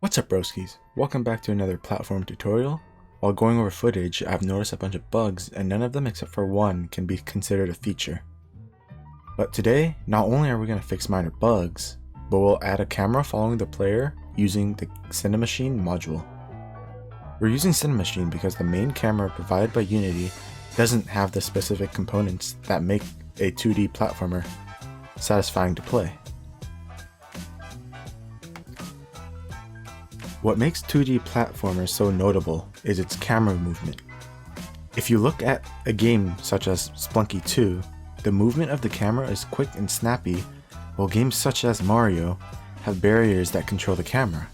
What's up, broskies? Welcome back to another platform tutorial. While going over footage, I've noticed a bunch of bugs, and none of them except for one can be considered a feature. But today, not only are we going to fix minor bugs, but we'll add a camera following the player using the Cinemachine module. We're using Cinemachine because the main camera provided by Unity doesn't have the specific components that make a 2D platformer satisfying to play. What makes 2D platformers so notable is its camera movement. If you look at a game such as Spelunky 2, the movement of the camera is quick and snappy, while games such as Mario have barriers that control the camera.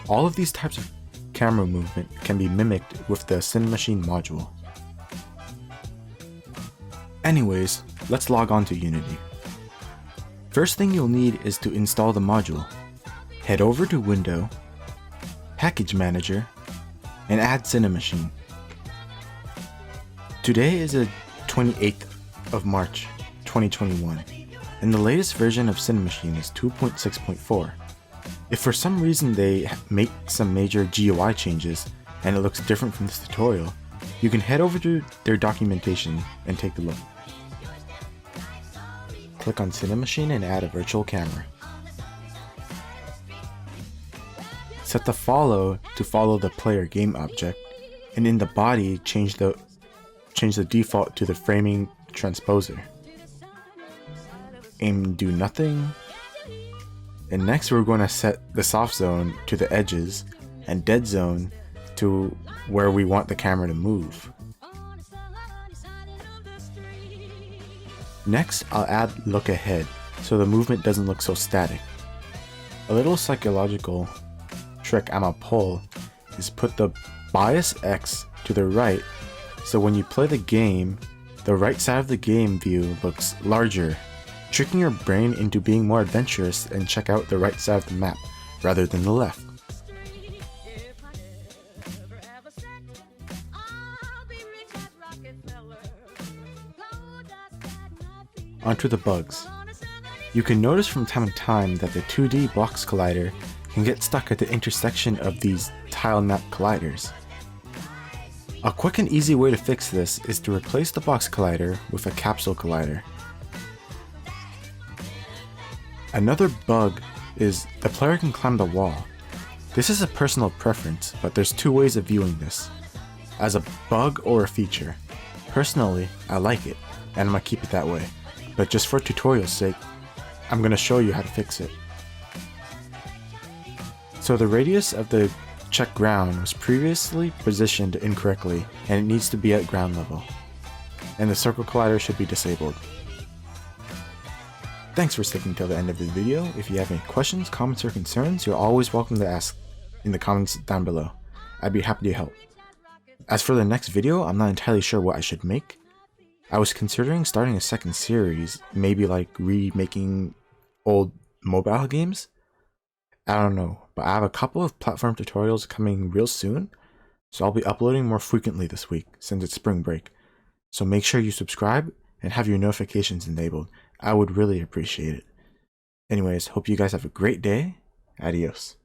All of these types of camera movement can be mimicked with the Cinemachine module. Anyways, let's log on to Unity. First thing you'll need is to install the module. Head over to Window, Package Manager, and add Cinemachine. Today is the 28th of March 2021, and the latest version of Cinemachine is 2.6.4. If for some reason they make some major GUI changes and it looks different from this tutorial, you can head over to their documentation and take a look. Click on Cinemachine and add a virtual camera. Set the follow to follow the player game object, and in the body change the default to the framing transposer. Aim do nothing, and next we're going to set the soft zone to the edges and dead zone to where we want the camera to move. Next, I'll add look ahead so the movement doesn't look so static. A little psychological trick I'ma pull is put the bias X to the right, so when you play the game, the right side of the game view looks larger, tricking your brain into being more adventurous and check out the right side of the map rather than the left. Onto the bugs. You can notice from time to time that the 2D box collider can get stuck at the intersection of these tile map colliders. A quick and easy way to fix this is to replace the box collider with a capsule collider. Another bug is the player can climb the wall. This is a personal preference, but there's two ways of viewing this, as a bug or a feature. Personally, I like it, and I'm gonna keep it that way, but just for tutorial's sake, I'm gonna show you how to fix it. So the radius of the check ground was previously positioned incorrectly, and it needs to be at ground level. And the circle collider should be disabled. Thanks for sticking till the end of the video. If you have any questions, comments, or concerns, you're always welcome to ask in the comments down below. I'd be happy to help. As for the next video, I'm not entirely sure what I should make. I was considering starting a second series, maybe like remaking old mobile games. I don't know, but I have a couple of platform tutorials coming real soon, so I'll be uploading more frequently this week since it's spring break. So make sure you subscribe and have your notifications enabled. I would really appreciate it. Anyways, hope you guys have a great day. Adios.